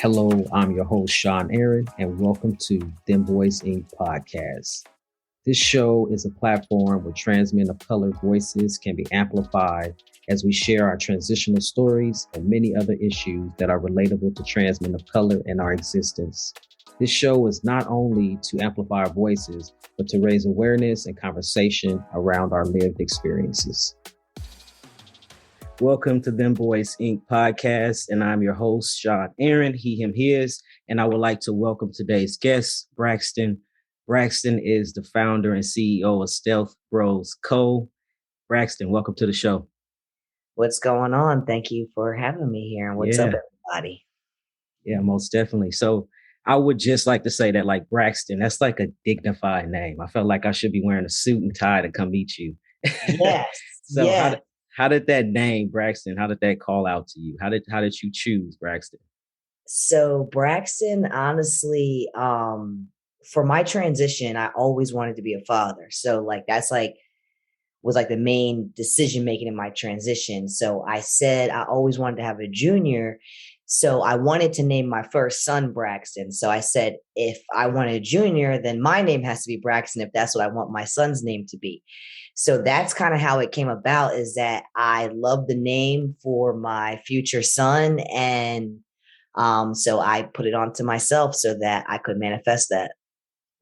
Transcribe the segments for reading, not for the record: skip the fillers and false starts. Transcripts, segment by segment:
Hello, I'm your host, Sean Aaron, and welcome to Dem Bois Inc. Podcast. This show is a platform where trans men of color voices can be amplified as we share our transitional stories and many other issues that are relatable to trans men of color and our existence. This show is not only to amplify our voices, but to raise awareness and conversation around our lived experiences. Welcome to Dem Bois Inc. Podcast, and I'm your host, Sean Aaron, he, him, his, and I would like to welcome today's guest, Braxton. Braxton is the founder and CEO of Stealth Bros Co. Braxton, welcome to the show. What's going on? Thank you for having me here. And what's up, everybody? Yeah, most definitely. So I would just like to say that, like, Braxton, that's like a dignified name. I felt like I should be wearing a suit and tie to come meet you. Yes. So yes. How did that name, Braxton, how did that call out to you? How did you choose Braxton? So Braxton, honestly, for my transition, I always wanted to be a father. So that's was the main decision making in my transition. So I said I always wanted to have a junior. So I wanted to name my first son Braxton. So I said, if I want a junior, then my name has to be Braxton if that's what I want my son's name to be. So that's kind of how it came about, is that I love the name for my future son. And so I put it onto myself so that I could manifest that.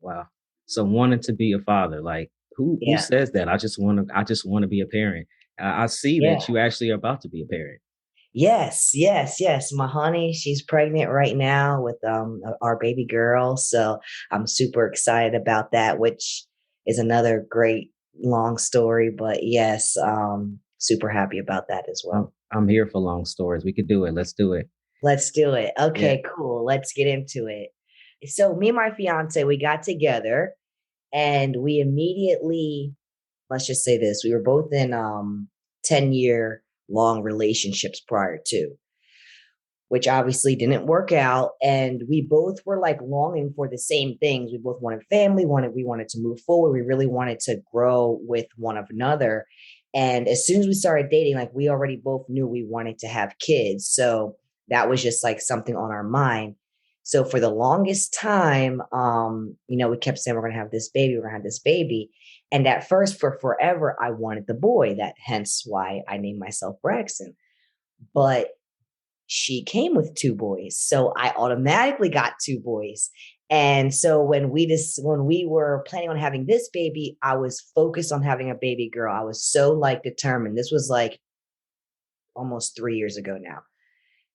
Wow. So wanting to be a father, like who says that? I just want to be a parent. I see that you actually are about to be a parent. Yes. My honey, she's pregnant right now with our baby girl. So I'm super excited about that, which is another great long story. But yes, super happy about that as well. I'm here for long stories. We could do it. Let's do it. Let's do it. Okay, cool. Let's get into it. So me and my fiance, we got together and we immediately, let's just say this, we were both in 10-year long relationships prior to, which obviously didn't work out. And we both were longing for the same things. We both wanted family, we wanted to move forward. We really wanted to grow with one another. And as soon as we started dating, we already both knew we wanted to have kids. So that was just something on our mind. So for the longest time, we kept saying, we're going to have this baby. And at first, for forever, I wanted the boy. Hence why I named myself Braxton. But she came with 2 boys. So I automatically got 2 boys. And so when we were planning on having this baby, I was focused on having a baby girl. I was so determined. This was almost 3 years ago now.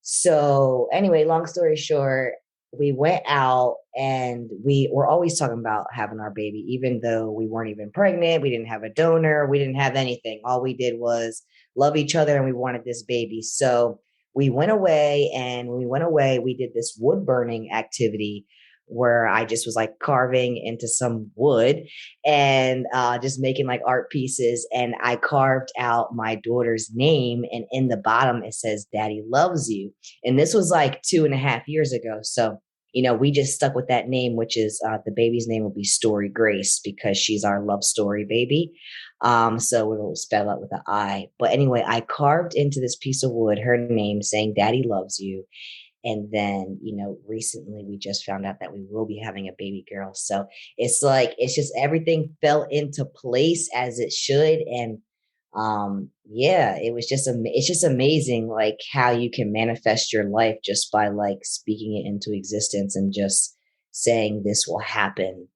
So anyway, long story short, we went out and we were always talking about having our baby, even though we weren't even pregnant. We didn't have a donor. We didn't have anything. All we did was love each other and we wanted this baby. So we went away, and when we went away, we did this wood burning activity where I just was carving into some wood and just making art pieces. And I carved out my daughter's name, and in the bottom it says "Daddy loves you." And this was 2.5 years ago. So, we just stuck with that name, which is the baby's name will be Story Grace because she's our love story baby. So we will spell it with an I. But anyway, I carved into this piece of wood her name saying "Daddy loves you." And then, recently we just found out that we will be having a baby girl. So it's just everything fell into place as it should. And it's just amazing, how you can manifest your life just by speaking it into existence and just saying this will happen.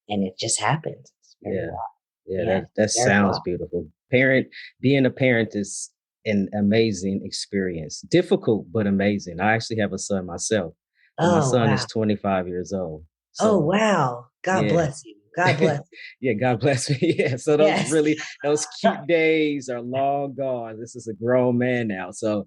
And it just happened. That sounds beautiful. Being a parent is an amazing experience. Difficult, but amazing. I actually have a son myself. My son is 25 years old. So, wow. God bless you. God bless you. God bless me. Yeah. So those cute days are long gone. This is a grown man now. So,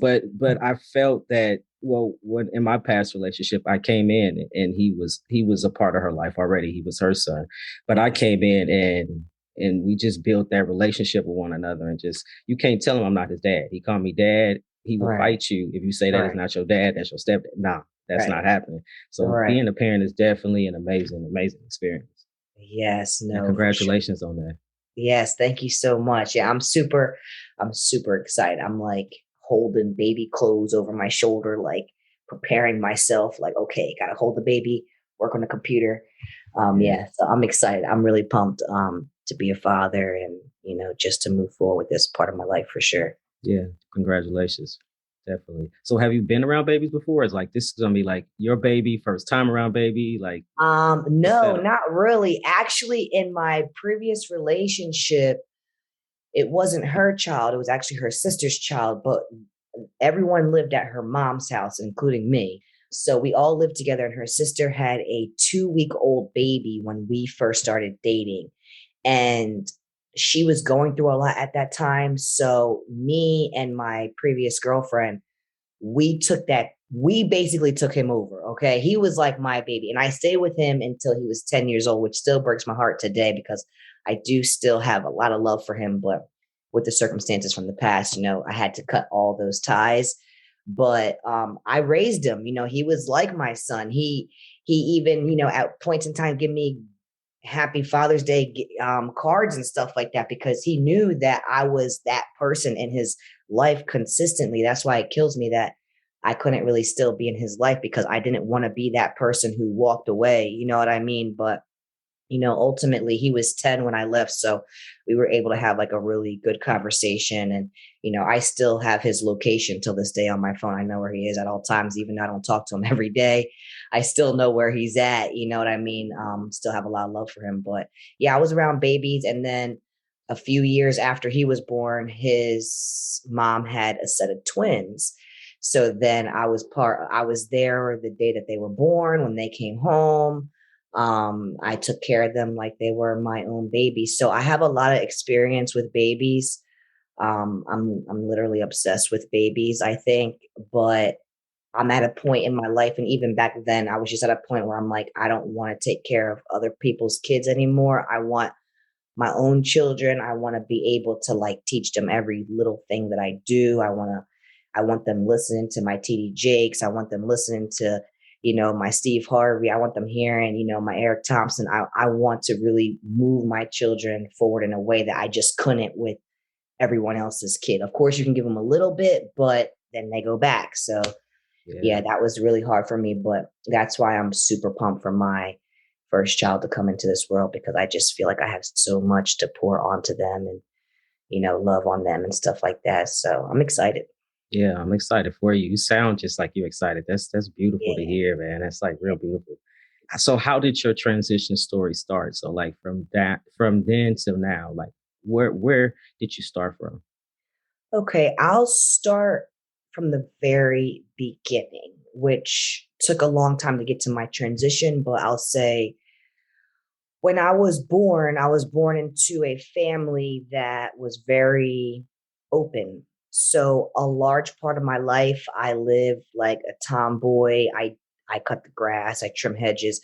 but I felt that, when in my past relationship, I came in and he was a part of her life already. He was her son. But I came in and we just built that relationship with one another, and you can't tell him I'm not his dad. He called me dad. He will fight you if you say that is not your dad, that's your stepdad. Nah, that's not happening. So being a parent is definitely an amazing, amazing experience. Yes. No. And congratulations on that. Yes. Thank you so much. Yeah. I'm super excited. I'm holding baby clothes over my shoulder, preparing myself, like, okay, got to hold the baby, work on the computer. So I'm excited. I'm really pumped to be a father and, just to move forward with this part of my life for sure. Yeah. Congratulations. Definitely. So have you been around babies before? It's like, this is going to be like your baby, first time around baby. Like, no, not really. Actually, in my previous relationship, it wasn't her child. It was actually her sister's child, but everyone lived at her mom's house, including me. So we all lived together, and her sister had a 2-week-old baby when we first started dating. And she was going through a lot at that time. So me and my previous girlfriend, we basically took him over. Okay. He was like my baby. And I stayed with him until he was 10 years old, which still breaks my heart today because I do still have a lot of love for him. But with the circumstances from the past, I had to cut all those ties. But I raised him. He was like my son. He even, at points in time, give me Happy Father's Day cards and stuff like that because he knew that I was that person in his life consistently. That's why it kills me that I couldn't really still be in his life because I didn't want to be that person who walked away. You know what I mean? But ultimately he was 10 when I left. So we were able to have like a really good conversation. And, I still have his location till this day on my phone. I know where he is at all times, even though I don't talk to him every day. I still know where he's at. You know what I mean? Still have a lot of love for him. But yeah, I was around babies. And then a few years after he was born, his mom had a set of twins. So then I was there the day that they were born when they came home. I took care of them like they were my own babies. So I have a lot of experience with babies. I'm literally obsessed with babies, I think, but I'm at a point in my life. And even back then I was just at a point where I'm like, I don't want to take care of other people's kids anymore. I want my own children. I want to be able to like teach them every little thing that I do. I want them listening to my TD Jakes. I want them listening to my Steve Harvey. I want them hearing, my Eric Thompson. I want to really move my children forward in a way that I just couldn't with everyone else's kid. Of course, you can give them a little bit, but then they go back. So yeah, that was really hard for me. But that's why I'm super pumped for my first child to come into this world because I just feel like I have so much to pour onto them and, love on them and stuff like that. So I'm excited. Yeah, I'm excited for you. You sound just like you're excited. That's beautiful to hear, man. That's like real beautiful. So how did your transition story start? So like from then till now, like where did you start from? Okay, I'll start from the very beginning, which took a long time to get to my transition, but I'll say when I was born into a family that was very open. So a large part of my life, I lived like a tomboy. I cut the grass, I trim hedges,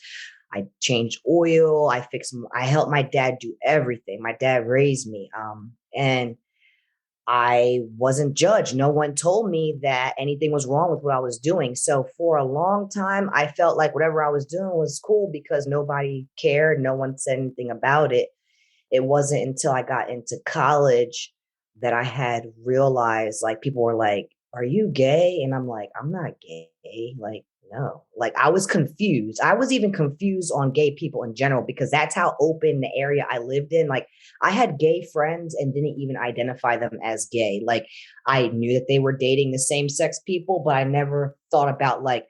I changed oil, I helped my dad do everything. My dad raised me. And I wasn't judged. No one told me that anything was wrong with what I was doing. So for a long time, I felt like whatever I was doing was cool because nobody cared. No one said anything about it. It wasn't until I got into college that I had realized, like, people were like, "Are you gay?" And I'm like, "I'm not gay." Like, no. Like, I was confused. I was even confused on gay people in general because that's how open the area I lived in. Like, I had gay friends and didn't even identify them as gay. Like, I knew that they were dating the same sex people, but I never thought about like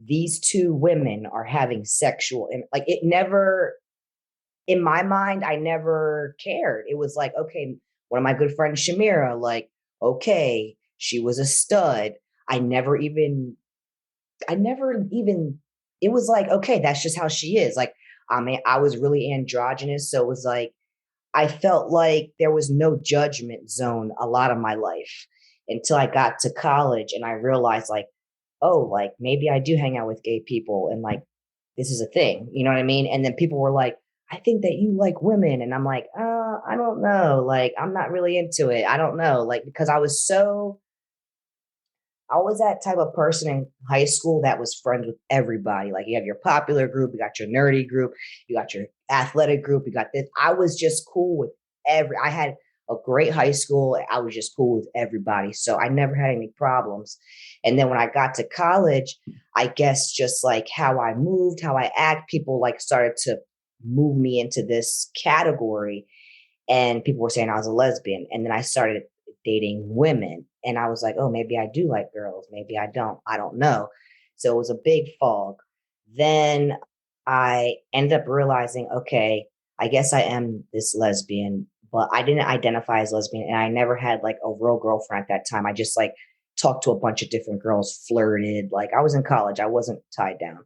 these two women are having sexual and like it never in my mind, I never cared. It was like, okay, one of my good friends, Shamira, like, okay, she was a stud. I never even, it was like, okay, that's just how she is. Like, I mean, I was really androgynous. So it was like, I felt like there was no judgment zone a lot of my life until I got to college and I realized like, oh, like maybe I do hang out with gay people and like, this is a thing, you know what I mean? And then people were like, I think that you like women. And I'm like, I don't know. Like, I'm not really into it. I don't know. Like, because I was that type of person in high school that was friends with everybody. Like you have your popular group, you got your nerdy group, you got your athletic group, you got this. I was just cool with I had a great high school. I was just cool with everybody. So I never had any problems. And then when I got to college, I guess just like how I moved, how I act, people like started to move me into this category. And people were saying I was a lesbian. And then I started dating women. And I was like, oh, maybe I do like girls. Maybe I don't. I don't know. So it was a big fog. Then I ended up realizing, okay, I guess I am this lesbian, but I didn't identify as lesbian. And I never had like a real girlfriend at that time. I just like talked to a bunch of different girls, flirted. Like I was in college. I wasn't tied down.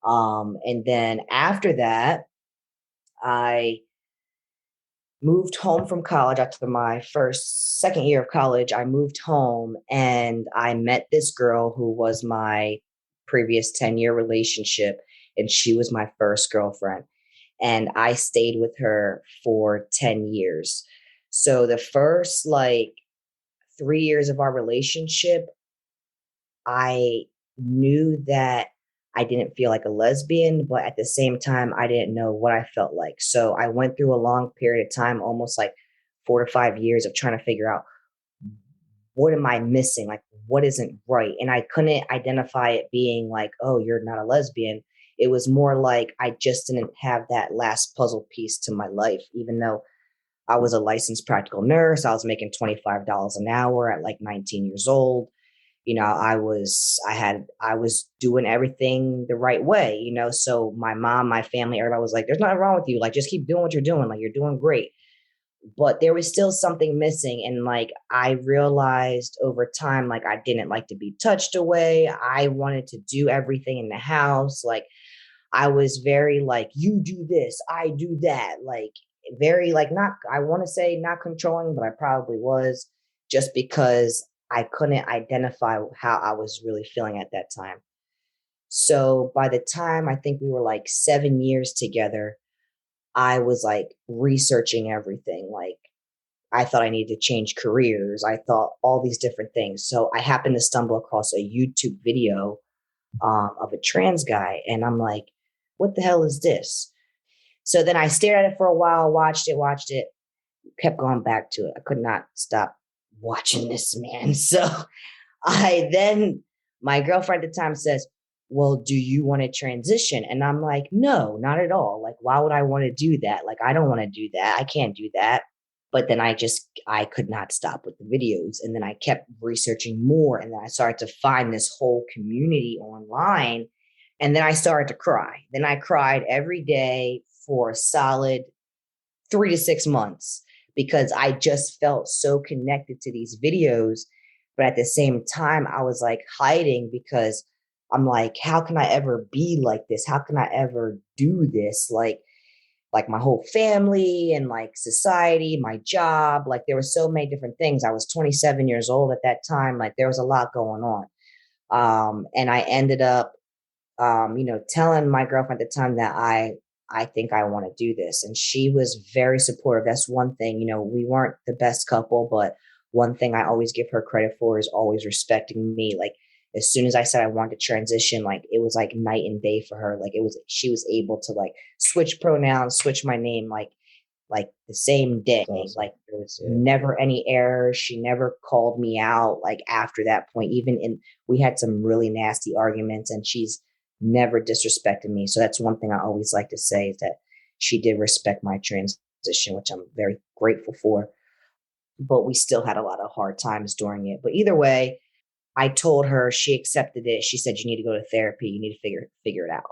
And then after that, I moved home from college after my second year of college. I moved home and I met this girl who was my previous 10-year relationship. And she was my first girlfriend. And I stayed with her for 10 years. So the first like 3 years of our relationship, I knew that I didn't feel like a lesbian, but at the same time, I didn't know what I felt like. So I went through a long period of time, almost like 4 to 5 years of trying to figure out what am I missing? Like, what isn't right? And I couldn't identify it being like, oh, you're not a lesbian. It was more like I just didn't have that last puzzle piece to my life, even though I was a licensed practical nurse. I was making $25 an hour at like 19 years old. You know, I was doing everything the right way, you know. So my mom, my family, everybody was like, there's nothing wrong with you. Like, just keep doing what you're doing. Like, you're doing great. But there was still something missing. And like, I realized over time, like, I didn't like to be touched away. I wanted to do everything in the house. Like, I was very like, you do this, I do that. Like, very like, not, I want to say not controlling, but I probably was, just because I couldn't identify how I was really feeling at that time. So by the time I think we were like 7 years together, I was like researching everything. Like, I thought I needed to change careers. I thought all these different things. So I happened to stumble across a YouTube video of a trans guy. And I'm like, what the hell is this? So then I stared at it for a while, watched it, kept going back to it. I could not stop watching this man. So my girlfriend at the time says, well, do you want to transition? And I'm like, no, not at all. Like, why would I want to do that? Like, I don't want to do that. I can't do that. But then I could not stop with the videos. And then I kept researching more. And then I started to find this whole community online. And then I started to cry. Then I cried every day for a solid 3 to 6 months because I just felt so connected to these videos. But at the same time, I was like hiding because I'm like, how can I ever be like this? How can I ever do this? Like my whole family and like society, my job, like there were so many different things. I was 27 years old at that time. Like there was a lot going on. And I ended up, telling my girlfriend at the time that I think I want to do this. And she was very supportive. That's one thing, we weren't the best couple, but one thing I always give her credit for is always respecting me. Like, as soon as I said I wanted to transition, like it was like night and day for her. Like she was able to like switch pronouns, switch my name, like the same day. Awesome. Like there was never any errors. She never called me out. Like after that point, we had some really nasty arguments and she's never disrespected me. So that's one thing I always like to say is that she did respect my transition, which I'm very grateful for. But we still had a lot of hard times during it. But either way, I told her, she accepted it. She said, you need to go to therapy. You need to figure it out.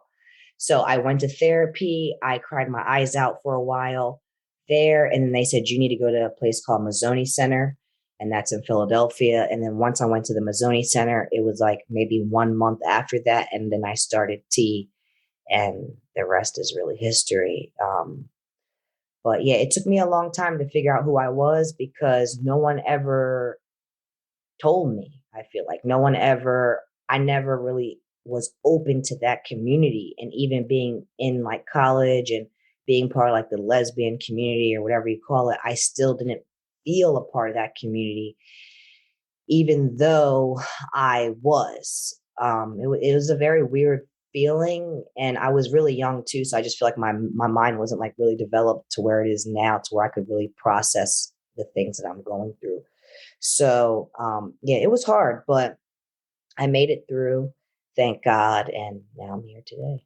So I went to therapy. I cried my eyes out for a while there. And then they said, you need to go to a place called Mazzoni Center. And that's in Philadelphia. And then once I went to the Mazzoni Center, it was like maybe 1 month after that. And then I started T, and the rest is really history. But yeah, it took me a long time to figure out who I was because no one ever told me. I feel like I never really was open to that community. And even being in like college and being part of like the lesbian community or whatever you call it, I still didn't feel a part of that community, even though I was. It was a very weird feeling, and I was really young too. So I just feel like my mind wasn't like really developed to where it is now, to where I could really process the things that I'm going through. So, yeah, it was hard, but I made it through. Thank God. And now I'm here today.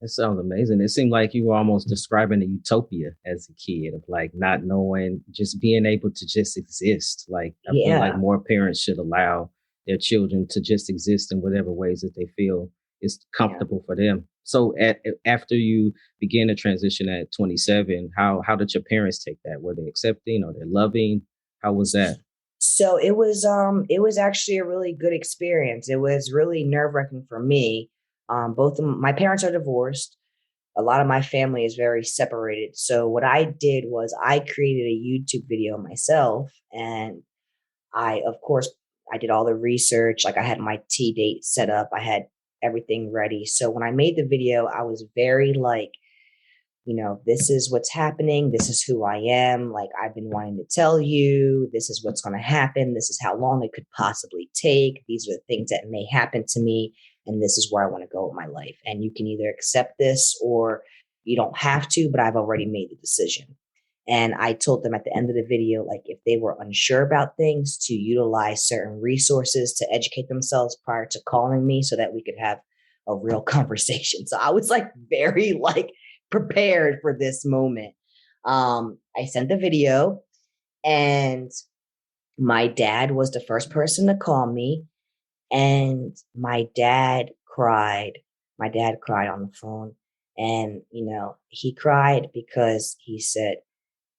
That sounds amazing. It seemed like you were almost describing a utopia as a kid of like not knowing, just being able to just exist. Like I feel like more parents should allow their children to just exist in whatever ways that they feel is comfortable for them. So after you began to transition at 27, how did your parents take that? Were they accepting or they're loving? How was that? So it was actually a really good experience. It was really nerve-wracking for me. Both of my parents are divorced. A lot of my family is very separated. So what I did was I created a YouTube video myself, and of course, I did all the research. Like I had my T date set up. I had everything ready. So when I made the video, I was very like, this is what's happening. This is who I am. Like, I've been wanting to tell you, this is what's going to happen. This is how long it could possibly take. These are the things that may happen to me. And this is where I want to go with my life. And you can either accept this or you don't have to, but I've already made the decision. And I told them at the end of the video, like if they were unsure about things, to utilize certain resources to educate themselves prior to calling me so that we could have a real conversation. So I was like very like prepared for this moment. I sent the video, and my dad was the first person to call me, and my dad cried. My dad cried on the phone, and he cried because he said,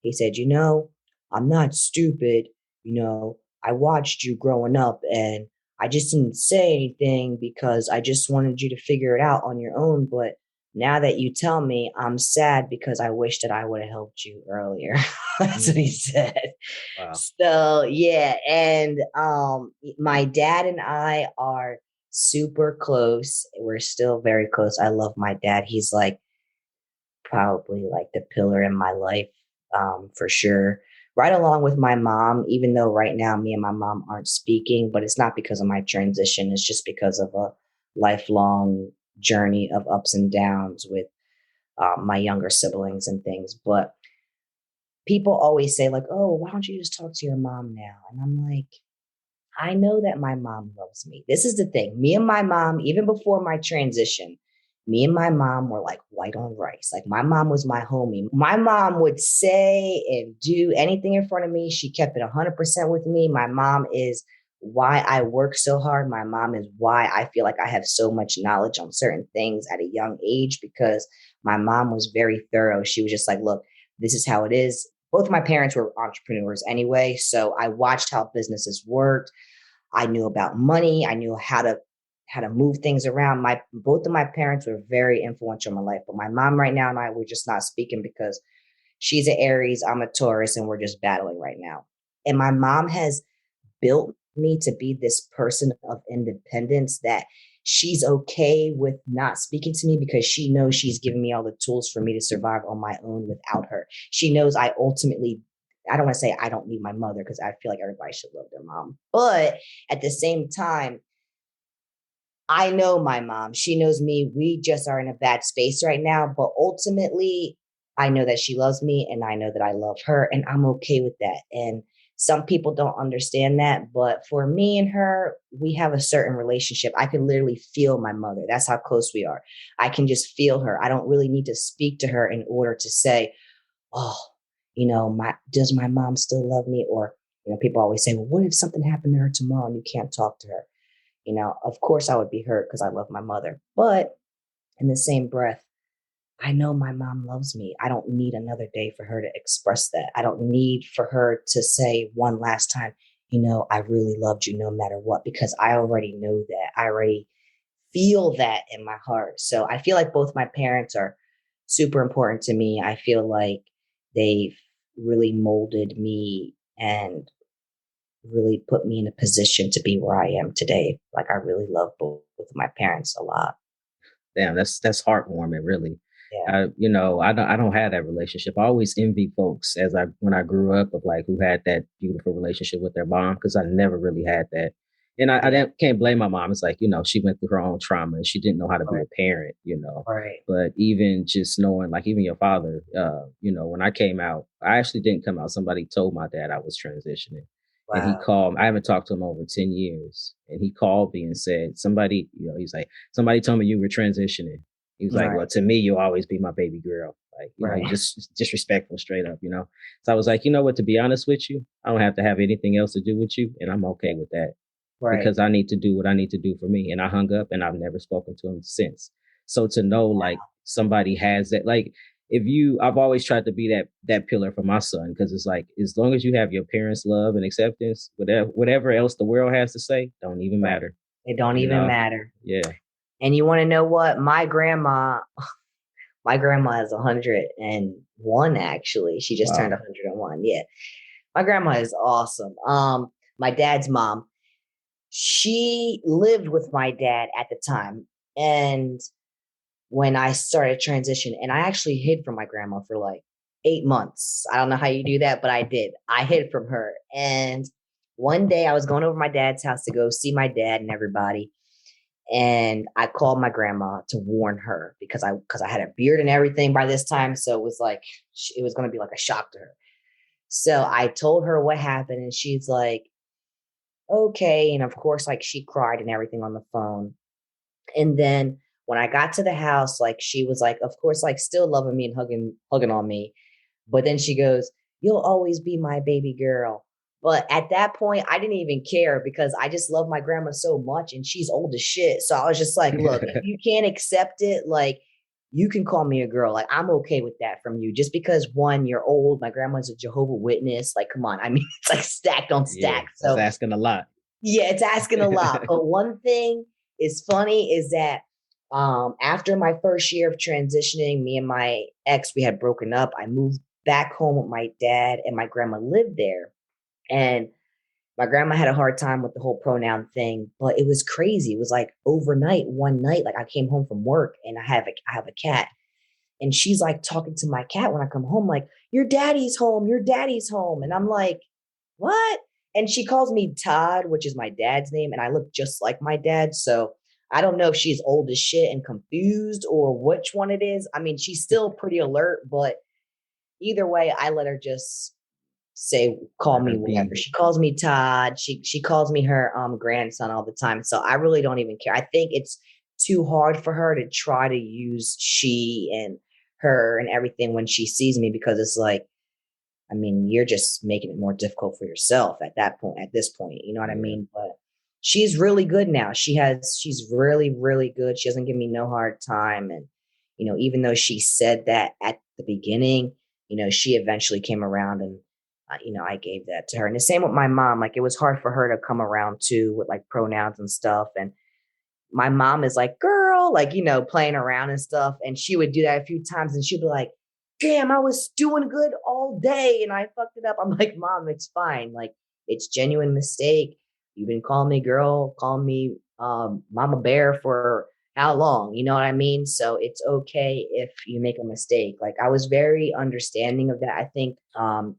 I'm not stupid. I watched you growing up, and I just didn't say anything because I just wanted you to figure it out on your own. But now that you tell me, I'm sad because I wish that I would have helped you earlier. That's what he said. Wow. So yeah. And my dad and I are super close. We're still very close. I love my dad. He's like probably like the pillar in my life, for sure. Right along with my mom, even though right now me and my mom aren't speaking, but it's not because of my transition. It's just because of a lifelong journey of ups and downs with my younger siblings and things. But people always say like, oh, why don't you just talk to your mom now? And I'm like, I know that my mom loves me. This is the thing. Me and my mom, even before my transition, me and my mom were like white on rice. Like my mom was my homie. My mom would say and do anything in front of me. She kept it 100% with me. My mom is why I work so hard. My mom is why I feel like I have so much knowledge on certain things at a young age, because my mom was very thorough. She was just like, look, this is how it is. Both of my parents were entrepreneurs anyway. So I watched how businesses worked. I knew about money. I knew how to move things around. Both of my parents were very influential in my life, but my mom right now and I, we're just not speaking because she's an Aries, I'm a Taurus, and we're just battling right now. And my mom has built me to be this person of independence, that she's okay with not speaking to me because she knows she's giving me all the tools for me to survive on my own without her. She knows I don't want to say I don't need my mother, because I feel like everybody should love their mom. But at the same time, I know my mom. She knows me. We just are in a bad space right now. But ultimately, I know that she loves me, and I know that I love her, and I'm okay with that. And some people don't understand that. But for me and her, we have a certain relationship. I can literally feel my mother. That's how close we are. I can just feel her. I don't really need to speak to her in order to say, oh, does my mom still love me? Or, people always say, well, what if something happened to her tomorrow and you can't talk to her? Of course I would be hurt because I love my mother. But in the same breath, I know my mom loves me. I don't need another day for her to express that. I don't need for her to say one last time, I really loved you no matter what, because I already know that. I already feel that in my heart. So I feel like both my parents are super important to me. I feel like they've really molded me and really put me in a position to be where I am today. Like I really love both of my parents a lot. Damn, that's heartwarming, really. Yeah. I don't have that relationship. I always envy folks when I grew up of like who had that beautiful relationship with their mom, because I never really had that. And I can't blame my mom. It's like, she went through her own trauma and she didn't know how to be a parent, Right. But even just knowing, like, even your father, when I came out, I actually didn't come out. Somebody told my dad I was transitioning. Wow. And he called, I haven't talked to him over 10 years. And he called me and said, somebody, he's like, somebody told me you were transitioning. He was like, well, to me, you'll always be my baby girl. Like, just disrespectful straight up, So I was like, you know what, to be honest with you, I don't have to have anything else to do with you. And I'm okay with that. Right. Because I need to do what I need to do for me. And I hung up and I've never spoken to him since. So to know like somebody has that, like I've always tried to be that pillar for my son, because it's like, as long as you have your parents' love and acceptance, whatever else the world has to say, don't even matter. It don't even matter. Yeah. And you want to know what? My grandma is 101, actually. She just turned 101. Yeah. My grandma is awesome. My dad's mom, she lived with my dad at the time. And when I started transition, and I actually hid from my grandma for like 8 months. I don't know how you do that, but I did. I hid from her. And one day I was going over to my dad's house to go see my dad and everybody. And I called my grandma to warn her because I had a beard and everything by this time. So it was like, it was going to be like a shock to her. So I told her what happened, and she's like, okay. And of course, like, she cried and everything on the phone. And then when I got to the house, like, she was like, of course, like, still loving me and hugging on me. But then she goes, you'll always be my baby girl. But at that point, I didn't even care because I just love my grandma so much and she's old as shit. So I was just like, look, if you can't accept it, like, you can call me a girl. Like, I'm okay with that from you. Just because, one, you're old, my grandma's a Jehovah's Witness. Like, come on. I mean, it's like stacked on stack. Yeah, so it's asking a lot. Yeah, it's asking a lot. But one thing is funny is that after my first year of transitioning, me and my ex, we had broken up. I moved back home with my dad, and my grandma lived there. And my grandma had a hard time with the whole pronoun thing, but it was crazy. It was like overnight, one night, like, I came home from work and I have a cat, and she's like talking to my cat when I come home, like, your daddy's home. And I'm like, what? And she calls me Todd, which is my dad's name. And I look just like my dad. So I don't know if she's old as shit and confused or which one it is. I mean, she's still pretty alert, but either way, I let her just call me whatever. She calls me Todd. She calls me her grandson all the time. So I really don't even care. I think it's too hard for her to try to use she and her and everything when she sees me, because it's like, I mean, you're just making it more difficult for yourself at this point, you know what I mean? But she's really good now. She's really, really good. She doesn't give me no hard time. And, even though she said that at the beginning, she eventually came around, and, I gave that to her. And the same with my mom. Like, it was hard for her to come around too with like pronouns and stuff. And my mom is like, girl, like, playing around and stuff. And she would do that a few times, and she'd be like, damn, I was doing good all day and I fucked it up. I'm like, Mom, it's fine. Like, it's genuine mistake. You've been calling me girl, calling me Mama Bear for how long? You know what I mean? So it's okay if you make a mistake. Like, I was very understanding of that, I think,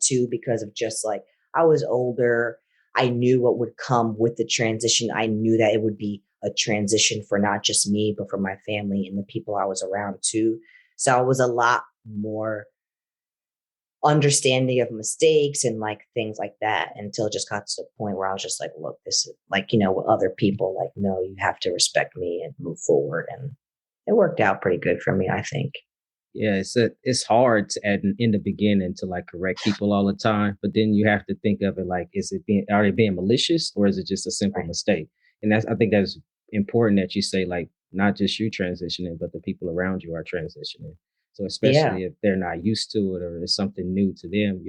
too, because of just like, I was older. I knew what would come with the transition. I knew that it would be a transition for not just me, but for my family and the people I was around too. So I was a lot more understanding of mistakes and like things like that, until it just got to the point where I was just like, look, this is like, with other people, like, no, you have to respect me and move forward. And it worked out pretty good for me, I think. Yeah, it's hard in the beginning to like correct people all the time, but then you have to think of it like, are they being malicious, or is it just a simple mistake? And I think that's important that you say, like, not just you transitioning, but the people around you are transitioning. So especially if they're not used to it, or it's something new to them,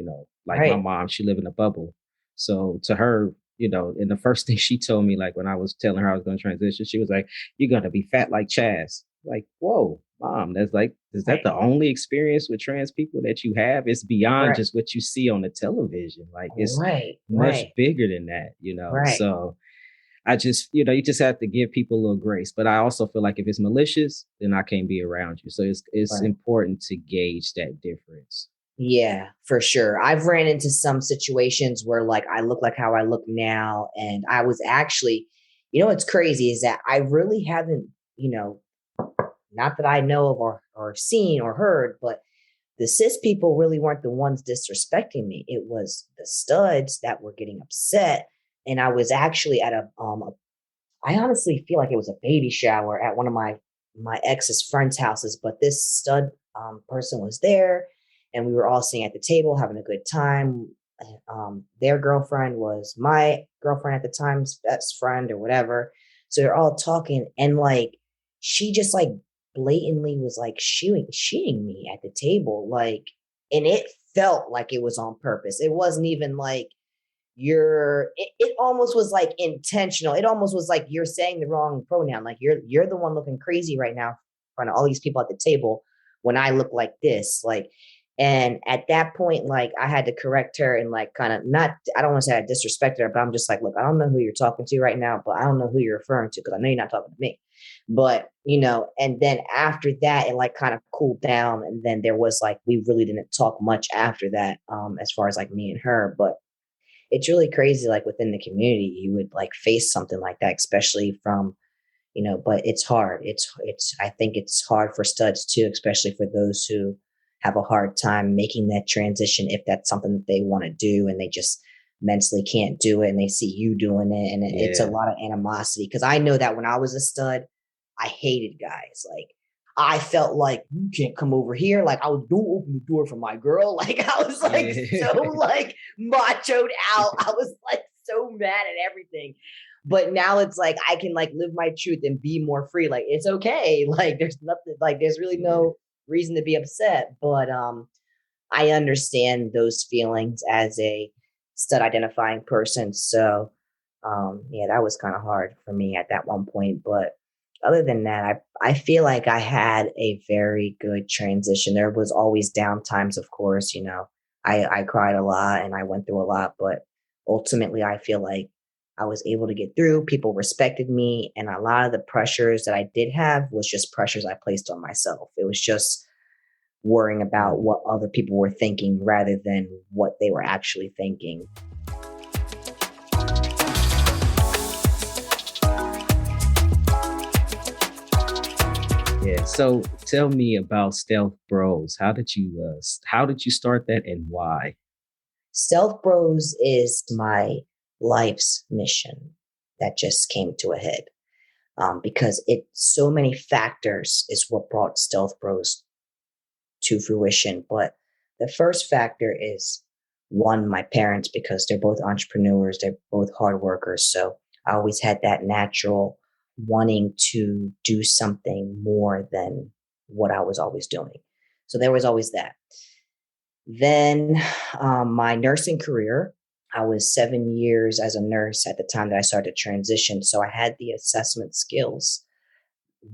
like my mom, she lived in a bubble. So to her, and the first thing she told me, like when I was telling her I was going to transition, she was like, you're going to be fat like Chaz. Like, whoa, Mom, is that the only experience with trans people that you have? It's beyond just what you see on the television. Like, it's much bigger than that, So I just, you just have to give people a little grace. But I also feel like if it's malicious, then I can't be around you. So it's important to gauge that difference. Yeah, for sure. I've ran into some situations where like I look like how I look now. And I was actually, what's crazy is that I really haven't, not that I know of or seen or heard, but the cis people really weren't the ones disrespecting me. It was the studs that were getting upset. And I was actually at I honestly feel like it was a baby shower at one of my ex's friends' houses, but this stud person was there, and we were all sitting at the table having a good time. Their girlfriend was my girlfriend at the time's best friend or whatever. So they're all talking, and like she just like blatantly was like shooing me at the table, like, and it felt like it was on purpose. It wasn't even like it almost was like intentional. It almost was like you're saying the wrong pronoun. Like you're the one looking crazy right now in front of all these people at the table when I look like this. Like, and at that point, like I had to correct her and like kind of not, I don't want to say I disrespected her, but I'm just like, look, I don't know who you're talking to right now, but I don't know who you're referring to because I know you're not talking to me. But, and then after that, it like kind of cooled down. And then there was like, we really didn't talk much after that, as far as like me and her. But it's really crazy, like within the community, you would like face something like that, especially from, but it's hard. I think it's hard for studs too, especially for those who have a hard time making that transition if that's something that they want to do and they just mentally can't do it and they see you doing it. And it's a lot of animosity. Cause I know that when I was a stud, I hated guys. Like I felt like you can't come over here. Like I would don't open the door for my girl. Like I was like so like machoed out. I was like so mad at everything. But now it's like I can like live my truth and be more free. Like it's okay. Like there's nothing, like there's really no reason to be upset. But I understand those feelings as a stud identifying person. So that was kind of hard for me at that one point. But other than that, I feel like I had a very good transition. There was always down times, of course, I cried a lot and I went through a lot, but ultimately I feel like I was able to get through. People respected me. And a lot of the pressures that I did have was just pressures I placed on myself. It was just worrying about what other people were thinking rather than what they were actually thinking. Yeah. So tell me about Stealth Bros. How did you start that and why? Stealth Bros is my life's mission that just came to a head. Because so many factors is what brought Stealth Bros to fruition. But the first factor is one, my parents, because they're both entrepreneurs, they're both hard workers. So I always had that natural wanting to do something more than what I was always doing. So there was always that. Then my nursing career, I was 7 years as a nurse at the time that I started to transition. So I had the assessment skills.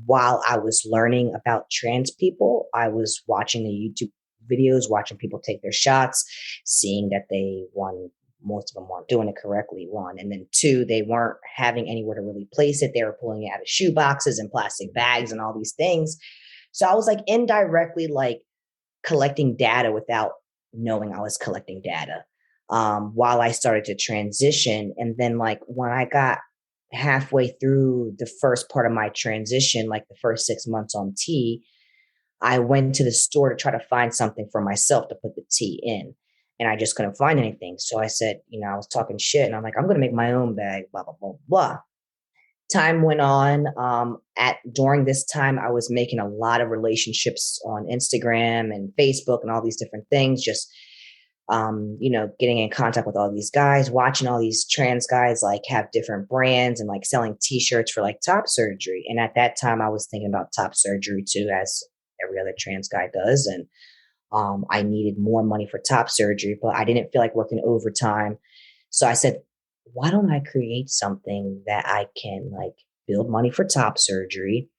While I was learning about trans people, I was watching the YouTube videos, watching people take their shots, seeing that most of them weren't doing it correctly, one. And then two, they weren't having anywhere to really place it. They were pulling it out of shoe boxes and plastic bags and all these things. So I was like indirectly like collecting data without knowing I was collecting data while I started to transition. And then like when I got halfway through the first part of my transition, like the first 6 months on T, I went to the store to try to find something for myself to put the T in. And I just couldn't find anything. So I said, I was talking shit and I'm like, I'm going to make my own bag, blah, blah, blah, blah. Time went on. During this time, I was making a lot of relationships on Instagram and Facebook and all these different things, just, getting in contact with all these guys, watching all these trans guys like have different brands and like selling t-shirts for like top surgery. And at that time I was thinking about top surgery too, as every other trans guy does. And I needed more money for top surgery, but I didn't feel like working overtime. So I said, why don't I create something that I can like build money for top surgery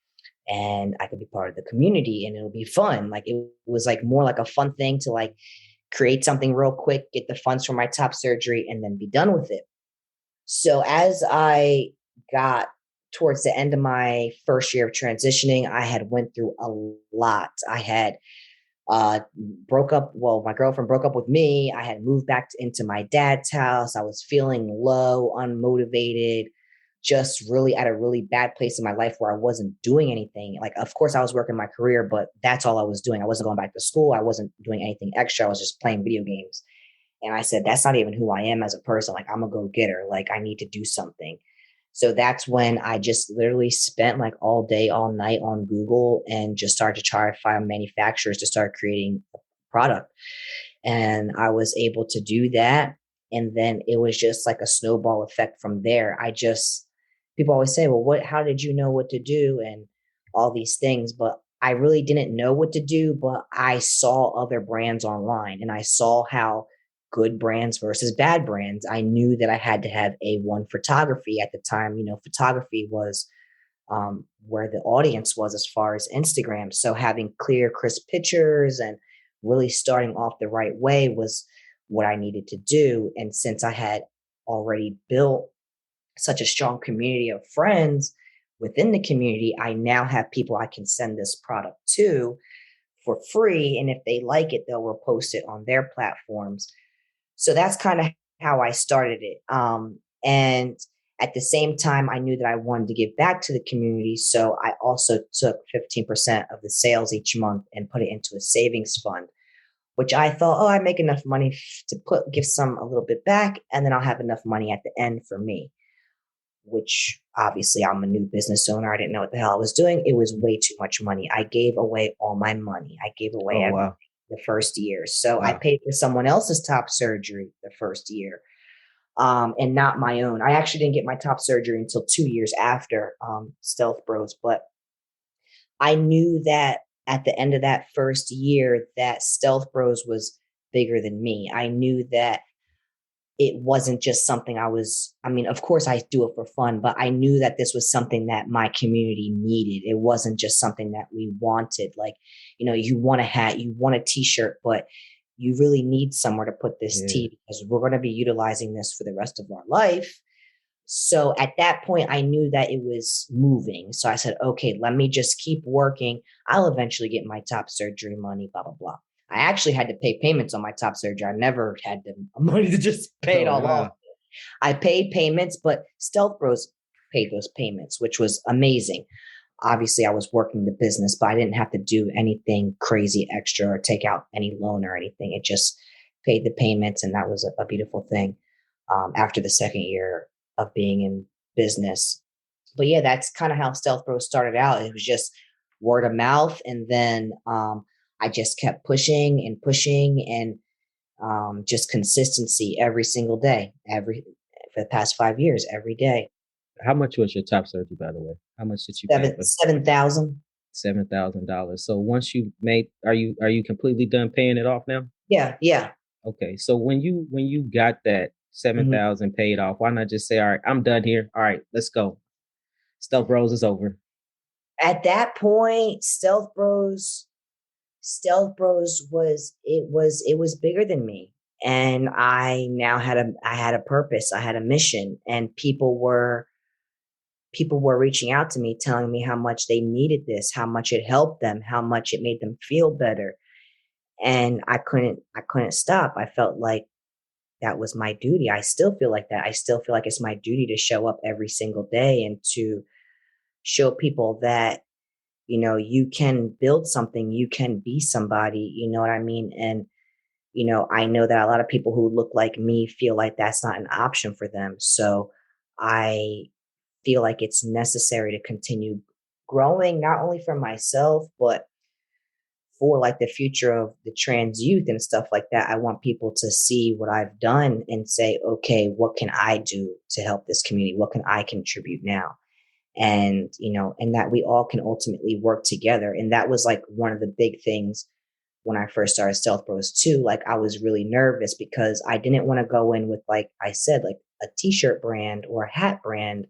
and I could be part of the community and it'll be fun. Like it was like more like a fun thing to like create something real quick, get the funds for my top surgery and then be done with it. So as I got towards the end of my first year of transitioning, I had went through a lot. I had broke up. Well, my girlfriend broke up with me. I had moved back into my dad's house. I was feeling low, unmotivated. just really at a really bad place in my life where I wasn't doing anything. Like, of course, I was working my career, but that's all I was doing. I wasn't going back to school. I wasn't doing anything extra. I was just playing video games. And I said, that's not even who I am as a person. Like, I'm a go-getter. Like, I need to do something. So that's when I just literally spent like all day, all night on Google and just started to try to find manufacturers to start creating a product. And I was able to do that. And then it was just like a snowball effect from there. People always say, well, how did you know what to do? And all these things, but I really didn't know what to do, but I saw other brands online and I saw how good brands versus bad brands. I knew that I had to have A1 photography at the time. Photography was where the audience was as far as Instagram. So having clear, crisp pictures and really starting off the right way was what I needed to do. And since I had already built such a strong community of friends within the community, I now have people I can send this product to for free. And if they like it, they'll repost it on their platforms. So that's kind of how I started it. And at the same time, I knew that I wanted to give back to the community. So I also took 15% of the sales each month and put it into a savings fund, which I thought, I make enough money to give some a little bit back, and then I'll have enough money at the end for me, which obviously I'm a new business owner. I didn't know what the hell I was doing. It was way too much money. I gave away all my money. I gave away everything the first year. So I paid for someone else's top surgery the first year, and not my own. I actually didn't get my top surgery until 2 years after Stealth Bros. But I knew that at the end of that first year that Stealth Bros was bigger than me. I knew that it wasn't just something of course I do it for fun, but I knew that this was something that my community needed. It wasn't just something that we wanted. Like, you want a hat, you want a t-shirt, but you really need somewhere to put this tee because we're going to be utilizing this for the rest of our life. So at that point, I knew that it was moving. So I said, okay, let me just keep working. I'll eventually get my top surgery money, blah, blah, blah. I actually had to pay payments on my top surgery. I never had the money to just pay it all off. I paid payments, but Stealth Bros paid those payments, which was amazing. Obviously, I was working the business, but I didn't have to do anything crazy extra or take out any loan or anything. It just paid the payments, and that was a beautiful thing after the second year of being in business. But yeah, that's kind of how Stealth Bros started out. It was just word of mouth, and then I just kept pushing and just consistency every single day, for the past 5 years, every day. How much was your top surgery, by the way? How much did you pay? $7,000. $7,000. So once you made, are you completely done paying it off now? Yeah. Okay. So when you got that 7,000 paid off, why not just say, all right, I'm done here. All right, let's go. Stealth Bros is over. At that point, Stealth Bros was bigger than me. And I now had a purpose. I had a mission, and people were reaching out to me, telling me how much they needed this, how much it helped them, how much it made them feel better. And I couldn't stop. I felt like that was my duty. I still feel like that. I still feel like it's my duty to show up every single day and to show people that, you can build something, you can be somebody, you know what I mean? And, I know that a lot of people who look like me feel like that's not an option for them. So I feel like it's necessary to continue growing, not only for myself, but for like the future of the trans youth and stuff like that. I want people to see what I've done and say, okay, what can I do to help this community? What can I contribute now? And, and that we all can ultimately work together. And that was like one of the big things when I first started Stealth Bros too. Like, I was really nervous because I didn't want to go in with, like I said, like a t-shirt brand or a hat brand,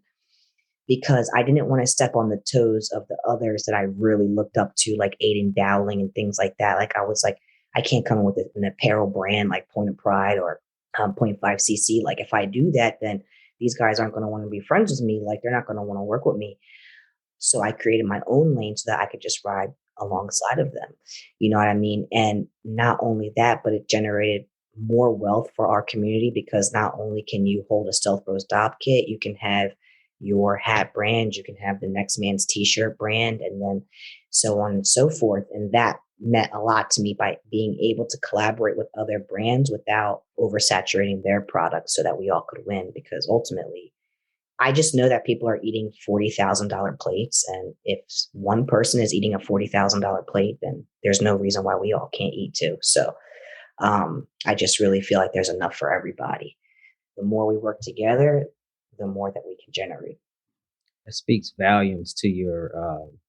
because I didn't want to step on the toes of the others that I really looked up to, like Aiden Dowling and things like that. Like, I was like, I can't come in with an apparel brand like Point of Pride or 0.5cc. Like, if I do that, then these guys aren't going to want to be friends with me. Like, they're not going to want to work with me. So I created my own lane so that I could just ride alongside of them. You know what I mean? And not only that, but it generated more wealth for our community, because not only can you hold a Stealth Bros Dopp kit, you can have your hat brand, you can have the next man's t-shirt brand, and then so on and so forth. And that meant a lot to me by being able to collaborate with other brands without oversaturating their products so that we all could win. Because ultimately, I just know that people are eating $40,000 plates. And if one person is eating a $40,000 plate, then there's no reason why we all can't eat too. So I just really feel like there's enough for everybody. The more we work together, the more that we can generate. It speaks volumes to your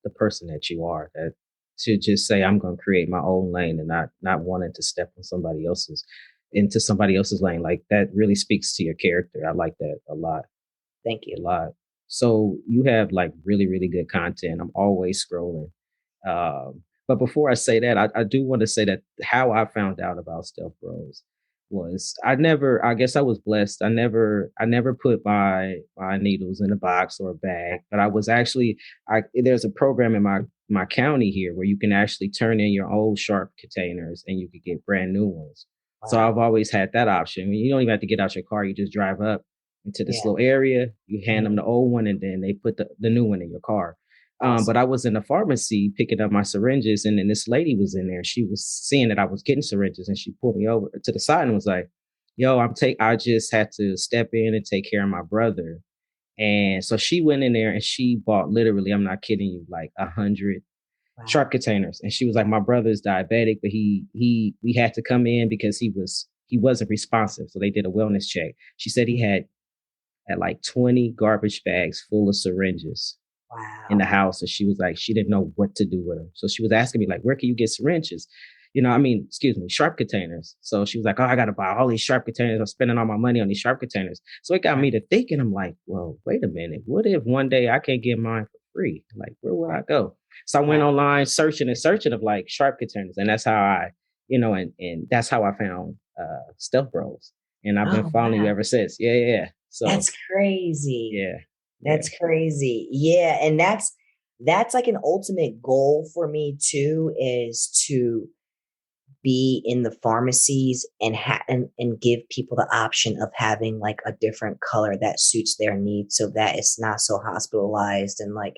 the person that you are. That to just say I'm going to create my own lane and not wanting to step on somebody else's into somebody else's lane. Like that really speaks to your character. I like that a lot. Thank you. A lot. So you have like really, really good content. I'm always scrolling. But before I say that, I do want to say that how I found out about Stealth Bros was I guess I was blessed. I never put my needles in a box or a bag, but I was actually, there's a program in my county here where you can actually turn in your old sharp containers and you could get brand new ones. Wow. So I've always had that option. You don't even have to get out your car. You just drive up into this little area, you hand them the old one, and then they put the new one in your car. Awesome. But I was in the pharmacy picking up my syringes, and then this lady was in there. She was seeing that I was getting syringes, and she pulled me over to the side and was like, "Yo, I just had to step in and take care of my brother." And so she went in there and she bought literally, I'm not kidding you, like 100 sharp containers. And she was like, "My brother's diabetic, but we had to come in because he wasn't responsive. So they did a wellness check." She said he had like 20 garbage bags full of syringes in the house. And she was like, she didn't know what to do with them. So she was asking me like, where can you get syringes? Sharp containers. So she was like, oh, I got to buy all these sharp containers. I'm spending all my money on these sharp containers. So it got me to thinking, I'm like, well, wait a minute. What if one day I can't get mine for free? Like, where would I go? So I went online searching of like sharp containers. And that's how I, and that's how I found Stealth Bros. And I've been following you ever since. Yeah. So that's crazy. Yeah. That's crazy. Yeah. And that's like an ultimate goal for me too, is to be in the pharmacies and and give people the option of having like a different color that suits their needs so that it's not so hospitalized. And like,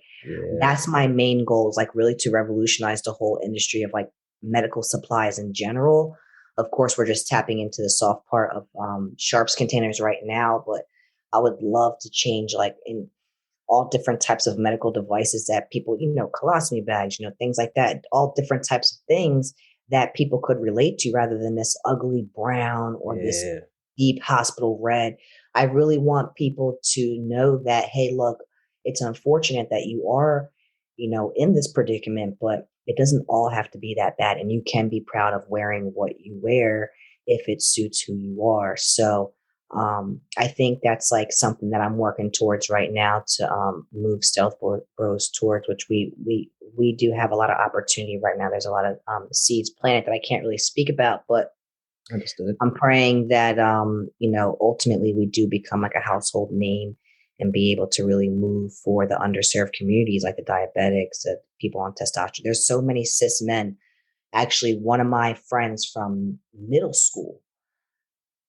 that's my main goal, is like really to revolutionize the whole industry of like medical supplies in general. Of course, we're just tapping into the soft part of sharps containers right now, but I would love to change like in all different types of medical devices that people, colostomy bags, things like that, all different types of things that people could relate to rather than this ugly brown or this deep hospital red. I really want people to know that, hey, look, it's unfortunate that you are, in this predicament, but it doesn't all have to be that bad. And you can be proud of wearing what you wear if it suits who you are. So I think that's like something that I'm working towards right now to move Stealth Bros towards, which we do have a lot of opportunity right now. There's a lot of seeds planted that I can't really speak about, but understood. I'm praying that ultimately we do become like a household name and be able to really move for the underserved communities, like the diabetics, the people on testosterone. There's so many cis men. Actually, one of my friends from middle school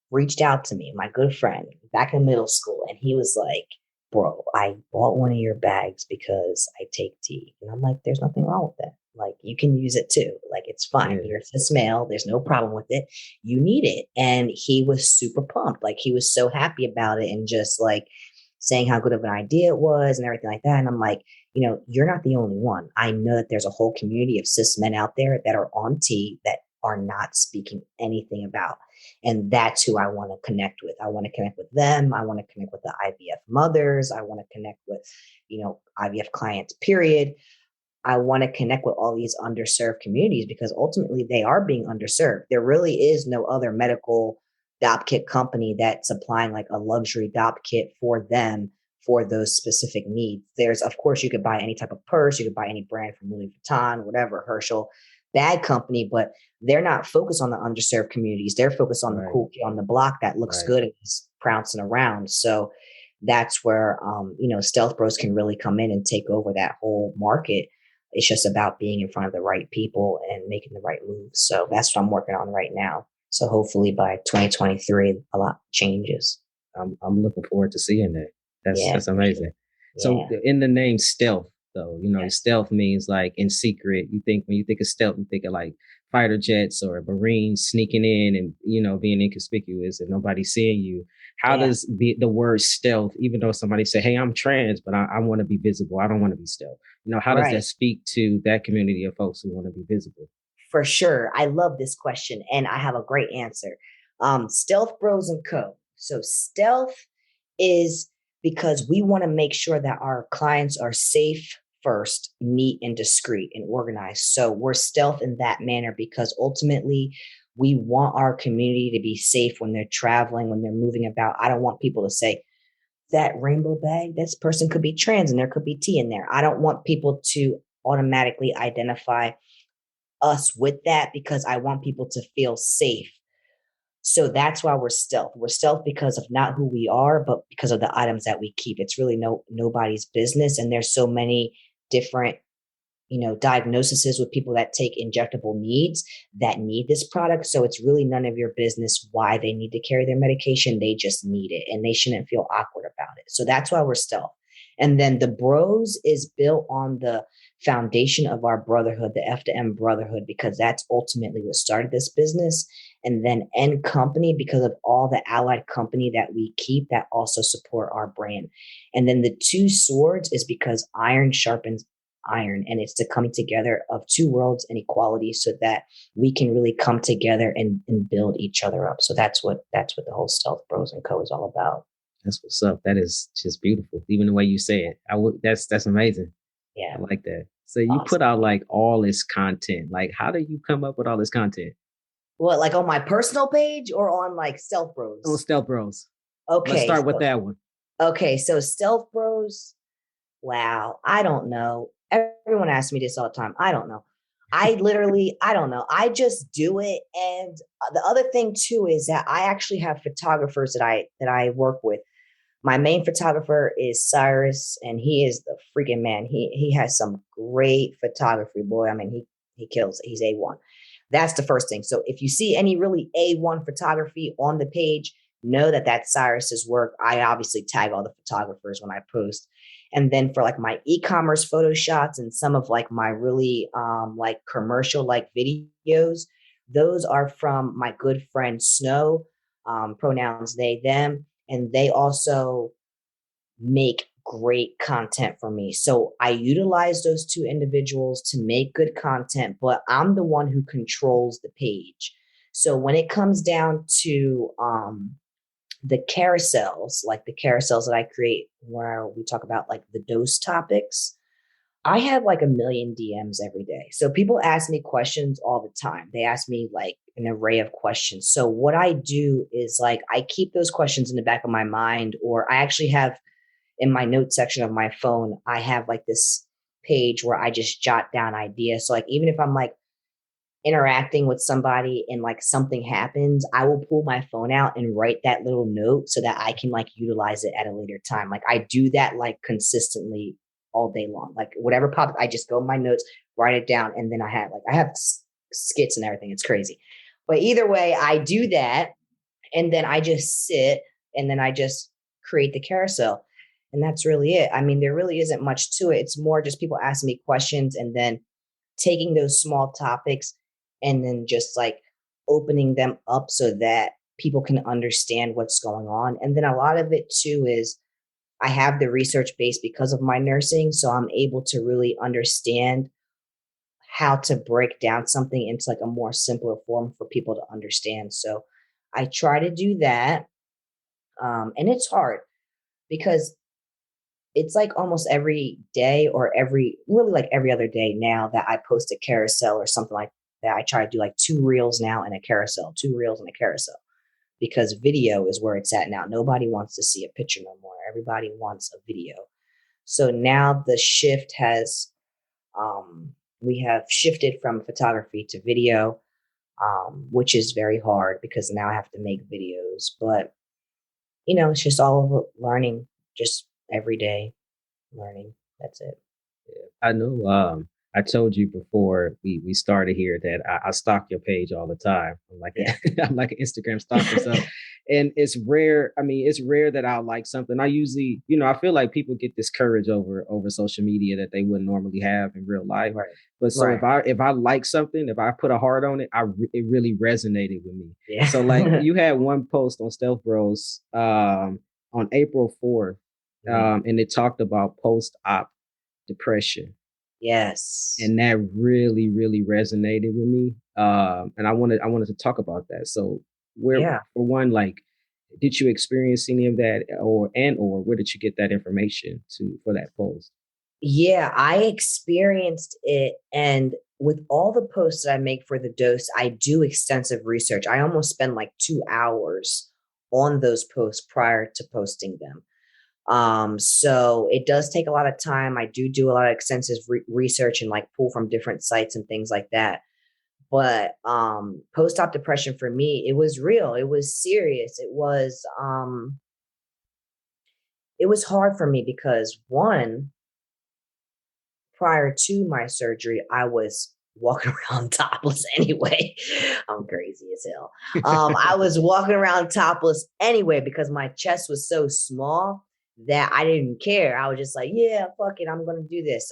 reached out to me, my good friend back in middle school, and he was like, bro, I bought one of your bags because I take tea. And I'm like, there's nothing wrong with that. Like, you can use it too. Like, it's fine. You're a cis male. There's no problem with it. You need it. And he was super pumped. Like, he was so happy about it and just like saying how good of an idea it was and everything like that. And I'm like, you're not the only one. I know that there's a whole community of cis men out there that are on tea that are not speaking anything about. And that's who I want to connect with. I want to connect with them. I want to connect with the IVF mothers. I want to connect with, IVF clients, period. I want to connect with all these underserved communities because ultimately they are being underserved. There really is no other medical DOP kit company that's supplying like a luxury DOP kit for them for those specific needs. There's, of course, you could buy any type of purse. You could buy any brand from Louis Vuitton, whatever, Herschel, bag company, but they're not focused on the underserved communities. They're focused on the cool kid on the block that looks good and is prancing around. So that's where, Stealth Bros can really come in and take over that whole market. It's just about being in front of the right people and making the right moves. So that's what I'm working on right now. So hopefully by 2023, a lot changes. I'm looking forward to seeing that. That's amazing. So in the name stealth, though, stealth means like in secret. When you think of stealth, you think of like fighter jets or Marines sneaking in and, being inconspicuous and nobody seeing you. How does the word stealth, even though somebody say, hey, I'm trans, but I want to be visible. I don't want to be stealth. How does that speak to that community of folks who want to be visible? For sure. I love this question and I have a great answer. Stealth Bros and Co. So stealth is because we want to make sure that our clients are safe first, neat and discreet and organized. So we're stealth in that manner because ultimately we want our community to be safe when they're traveling, when they're moving about. I don't want people to say, that rainbow bag, this person could be trans and there could be T in there. I don't want people to automatically identify us with that because I want people to feel safe. So that's why we're stealth. We're stealth because of not who we are, but because of the items that we keep. It's really nobody's business. And there's so many different, diagnoses with people that take injectable needs that need this product. So it's really none of your business why they need to carry their medication. They just need it and they shouldn't feel awkward about it. So that's why we're stealth. And then the Bros is built on the foundation of our brotherhood, the F to M brotherhood, because that's ultimately what started this business. And then N Company, because of all the allied company that we keep that also support our brand. And then the two swords is because iron sharpens iron, and it's the coming together of two worlds and equality so that we can really come together and build each other up. So that's what the whole Stealth Bros and Co. is all about. That's what's up. That is just beautiful. Even the way you say it, that's amazing. Yeah, I like that. So you put out like all this content. Like, how do you come up with all this content? What, like on my personal page or on like Stealth Bros? On Stealth Bros. Okay, let's start with that one. Okay, so Stealth Bros. Wow, I don't know. Everyone asks me this all the time. I don't know. I don't know. I just do it. And the other thing too is that I actually have photographers that I work with. My main photographer is Cyrus, and he is the freaking man. He has some great photography, boy. I mean, he kills it. He's A1. That's the first thing. So if you see any really A1 photography on the page, know that that's Cyrus's work. I obviously tag all the photographers when I post. And then for like my e-commerce photo shots and some of like my really like commercial like videos, those are from my good friend Snow, pronouns they, them. And they also make great content for me. So I utilize those two individuals to make good content, but I'm the one who controls the page. So when it comes down to the carousels, like the carousels that I create where we talk about like the dose topics, I have like 1 million DMs every day. So people ask me questions all the time. They ask me like an array of questions. So what I do is like, I keep those questions in the back of my mind, or I actually have in my notes section of my phone, I have like this page where I just jot down ideas. So like, even if I'm like interacting with somebody and like something happens, I will pull my phone out and write that little note so that I can like utilize it at a later time. Like I do that like consistently all day long. Like whatever pops, I just go in my notes, write it down. And then I have skits and everything. It's crazy. But either way, I do that. And then I just sit and then I just create the carousel. And that's really it. I mean, there really isn't much to it. It's more just people asking me questions and then taking those small topics and then just like opening them up so that people can understand what's going on. And then a lot of it too is I have the research base because of my nursing. So I'm able to really understand how to break down something into like a more simpler form for people to understand. So I try to do that. And it's hard because it's like almost every day or every other day now that I post a carousel or something like that. I try to do like 2 reels now and a carousel, 2 reels and a carousel, because video is where it's at now. Nobody wants to see a picture no more. Everybody wants a video. So now the shift has, we have shifted from photography to video, which is very hard because now I have to make videos, but it's just all about learning, just every day learning. That's it. Yeah. I know. I told you before we started here that I stalk your page all the time. I'm like I'm like an Instagram stalker. So and it's rare. I mean, it's rare that I'll like something. I usually, I feel like people get this courage over social media that they wouldn't normally have in real life. Right. But so if I like something, if I put a heart on it, it really resonated with me. Yeah. So like you had one post on Stealth Bros on April 4th, and it talked about post-op depression. Yes. And that really, really resonated with me. And I wanted to talk about that. So for one, like, did you experience any of that or where did you get that information for that post? Yeah, I experienced it. And with all the posts that I make for the dose, I do extensive research. I almost spend like 2 hours on those posts prior to posting them. So it does take a lot of time. I do a lot of extensive research and like pull from different sites and things like that. But post-op depression for me, it was real. It was serious. It was hard for me because one, prior to my surgery, I was walking around topless anyway. I'm crazy as hell. I was walking around topless anyway because my chest was so small that I didn't care. I was just like, yeah, fuck it, I'm going to do this.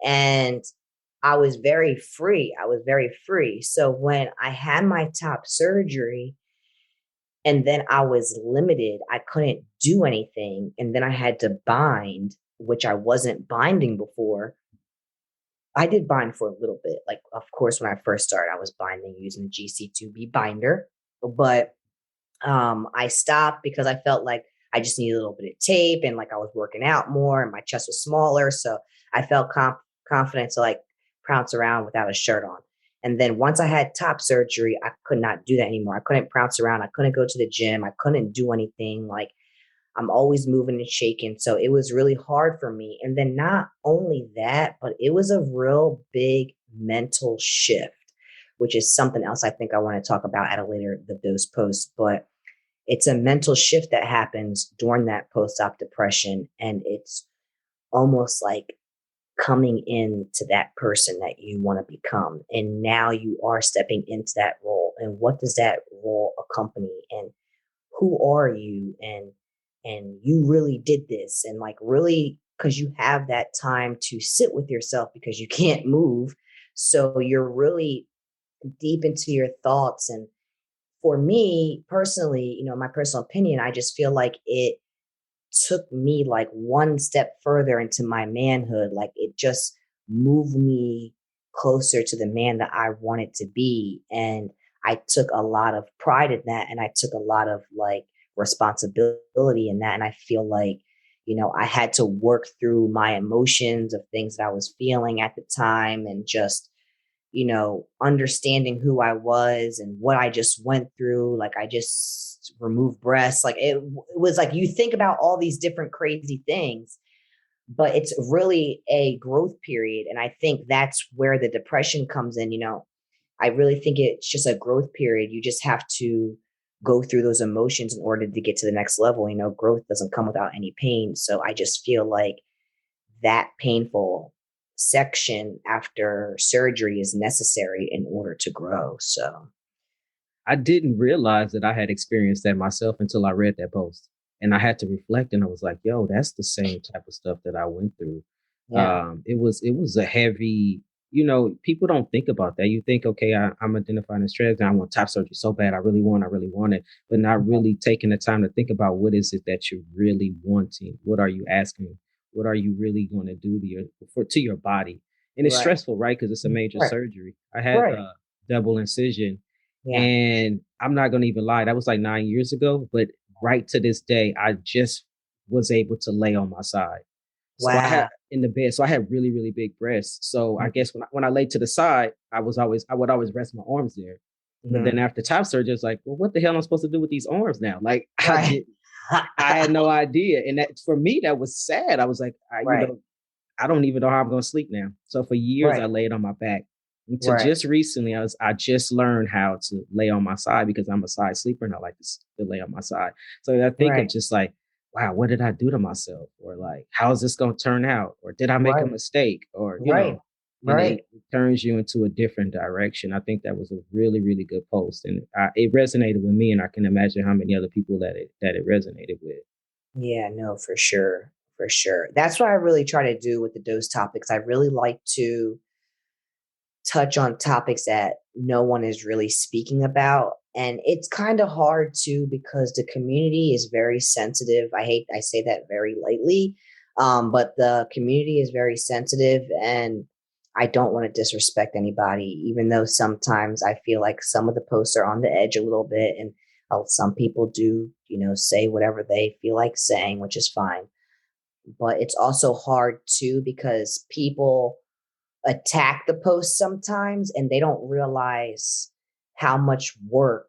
And I was very free. So when I had my top surgery and then I was limited, I couldn't do anything. And then I had to bind, which I wasn't binding before. I did bind for a little bit. Like, of course, when I first started, I was binding using the GC2B binder, but I stopped because I felt like I just needed a little bit of tape and like I was working out more and my chest was smaller. So I felt confident to like prance around without a shirt on. And then once I had top surgery, I could not do that anymore. I couldn't prance around. I couldn't go to the gym. I couldn't do anything. Like, I'm always moving and shaking. So it was really hard for me. And then not only that, but it was a real big mental shift, which is something else I think I want to talk about at a later those posts. But it's a mental shift that happens during that post-op depression. And it's almost like coming into that person that you want to become. And now you are stepping into that role. And what does that role accompany? And who are you? And you really did this. And like really, because you have that time to sit with yourself because you can't move. So you're really deep into your thoughts. And for me personally, my personal opinion, I just feel like it took me like one step further into my manhood. Like it just moved me closer to the man that I wanted to be. And I took a lot of pride in that. And I took a lot of like responsibility in that. And I feel like, I had to work through my emotions of things that I was feeling at the time and just, understanding who I was and what I just went through. Like I just removed breasts. Like it was like, you think about all these different crazy things, but it's really a growth period. And I think that's where the depression comes in. I really think it's just a growth period. You just have to go through those emotions in order to get to the next level. Growth doesn't come without any pain. So I just feel like that painful section after surgery is necessary in order to grow. So I didn't realize that I had experienced that myself until I read that post. And I had to reflect and I was like, yo, that's the same type of stuff that I went through. Yeah. It was a heavy, people don't think about that. You think, okay, I'm identifying as trans and I want top surgery so bad. I really want it, but not really taking the time to think about what is it that you're really wanting? What are you asking? What are you really going to do to your body? And it's stressful, right? Because it's a major surgery. I had a double incision. Yeah. And I'm not going to even lie. That was like 9 years ago. But right to this day, I just was able to lay on my side. So I had in the bed. So I had really, really big breasts. So I guess when I lay to the side, I would always rest my arms there. But then after top surgery, it's like, well, what the hell am I supposed to do with these arms now? Like I had no idea. And that for me, that was sad. I was like, I don't even know how I'm going to sleep now. So for years, I laid on my back. Until just recently, I just learned how to lay on my side because I'm a side sleeper and I like to lay on my side. So I think it's just like, wow, what did I do to myself? Or like, how is this going to turn out? Or did I make a mistake? Or, you know, and Right. it turns you into a different direction. I think that was a really, really good post, and it resonated with me, and I can imagine how many other people that it resonated with. Yeah, no, for sure. For sure. That's what I really try to do with the dose topics. I really like to touch on topics that no one is really speaking about. And it's kind of hard too because the community is very sensitive. I say that very lightly, but the community is very sensitive, and I don't want to disrespect anybody, even though sometimes I feel like some of the posts are on the edge a little bit. And some people do, say whatever they feel like saying, which is fine. But it's also hard too because people attack the post sometimes and they don't realize how much work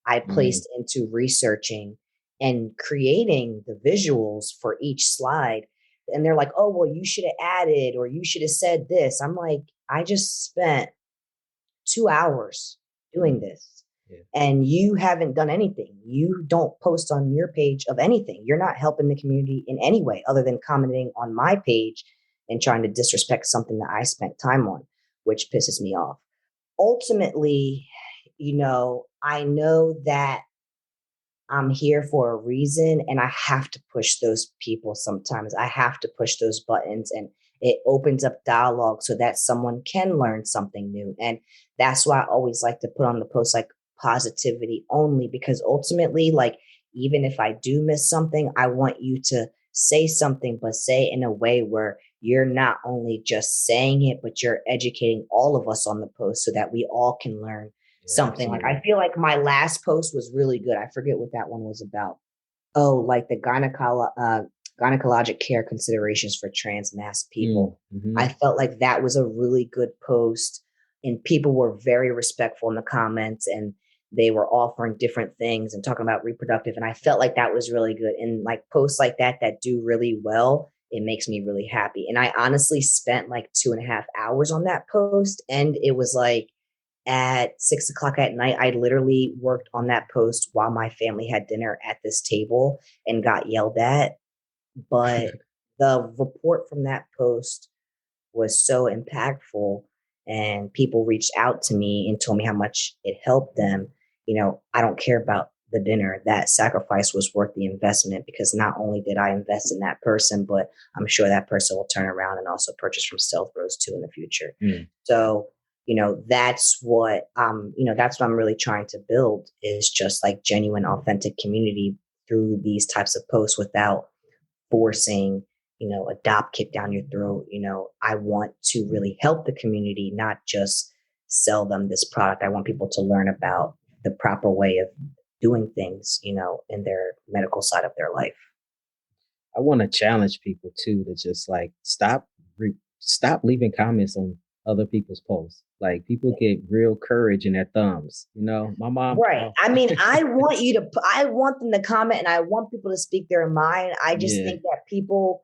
I placed into researching and creating the visuals for each slide. And they're like, oh, well, you should have added or you should have said this. I'm like, I just spent 2 hours doing this. Yeah. And you haven't done anything. You don't post on your page of anything. You're not helping the community in any way other than commenting on my page and trying to disrespect something that I spent time on, which pisses me off. Ultimately, I know that I'm here for a reason, and I have to push those people sometimes. I have to push those buttons, and it opens up dialogue so that someone can learn something new. And that's why I always like to put on the post like positivity only, because ultimately, like, even if I do miss something, I want you to say something, but say it in a way where you're not only just saying it, but you're educating all of us on the post so that we all can learn something. Absolutely. Like, I feel like my last post was really good. I forget what that one was about. Oh, like the gynecologic care considerations for trans mass people. Mm-hmm. I felt like that was a really good post, and people were very respectful in the comments, and they were offering different things and talking about reproductive. And I felt like that was really good. And like posts like that do really well, it makes me really happy. And I honestly spent like 2.5 hours on that post. And it was like at 6:00 at night, I literally worked on that post while my family had dinner at this table and got yelled at. But the report from that post was so impactful, and people reached out to me and told me how much it helped them. I don't care about the dinner. That sacrifice was worth the investment, because not only did I invest in that person, but I'm sure that person will turn around and also purchase from Stealth Bros too in the future. So, that's what I'm really trying to build, is just like genuine, authentic community through these types of posts without forcing, a dop kick down your throat. I want to really help the community, not just sell them this product. I want people to learn about the proper way of doing things, in their medical side of their life. I want to challenge people too to just like stop leaving comments on other people's posts. Like, people get real courage in their thumbs. My mom. Right. I mean, I want them to comment, and I want people to speak their mind. I just think that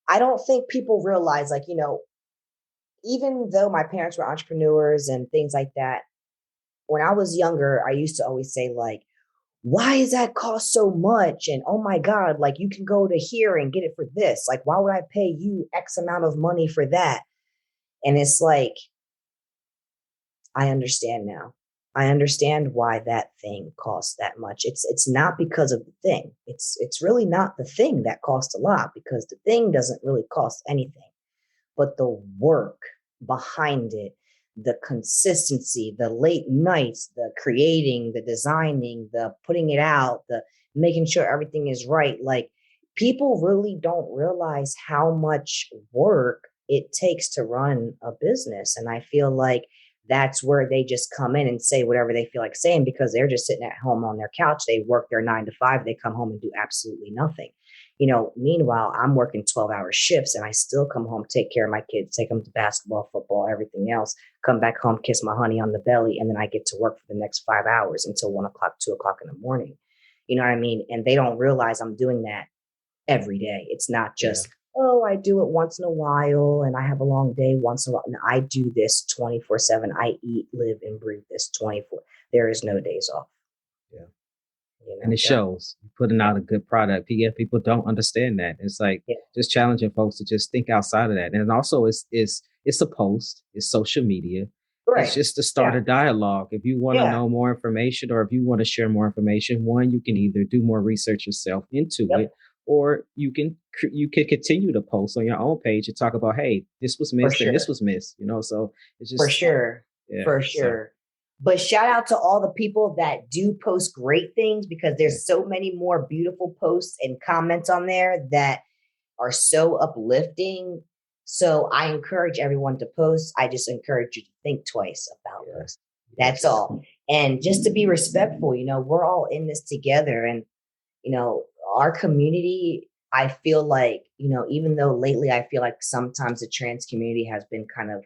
I don't think people realize, like, even though my parents were entrepreneurs and things like that, when I was younger, I used to always say, like, why does that cost so much? And oh my God, like, you can go to here and get it for this. Like, why would I pay you X amount of money for that? And it's like, I understand now. I understand why that thing costs that much. It's not because of the thing. It's really not the thing that costs a lot, because the thing doesn't really cost anything. But the work behind it, the consistency, the late nights, the creating, the designing, the putting it out, the making sure everything is right. Like, people really don't realize how much work it takes to run a business. And I feel like that's where they just come in and say whatever they feel like saying, because they're just sitting at home on their couch. They work their 9 to 5. They come home and do absolutely nothing. Meanwhile, I'm working 12-hour shifts, and I still come home, take care of my kids, take them to basketball, football, everything else, come back home, kiss my honey on the belly. And then I get to work for the next 5 hours until 1 o'clock, 2 o'clock in the morning. You know what I mean? And they don't realize I'm doing that every day. It's not just, oh, I do it once in a while and I have a long day once in a while. And I do this 24/7. I eat, live, and breathe this 24. There is no days off. Yeah. And it shows. You're putting out a good product. People don't understand that. It's like just challenging folks to just think outside of that. And also it's it's a post, it's social media. Right. It's just to start a dialogue. If you want to know more information, or if you want to share more information, one, you can either do more research yourself into it, or you can continue to post on your own page and talk about, hey, this was missed and this was missed, so it's just for sure. But shout out to all the people that do post great things, because there's so many more beautiful posts and comments on there that are so uplifting. So I encourage everyone to post. I just encourage you to think twice about this. That's all. And just to be respectful, we're all in this together. And, our community, I feel like, even though lately I feel like sometimes the trans community has been kind of,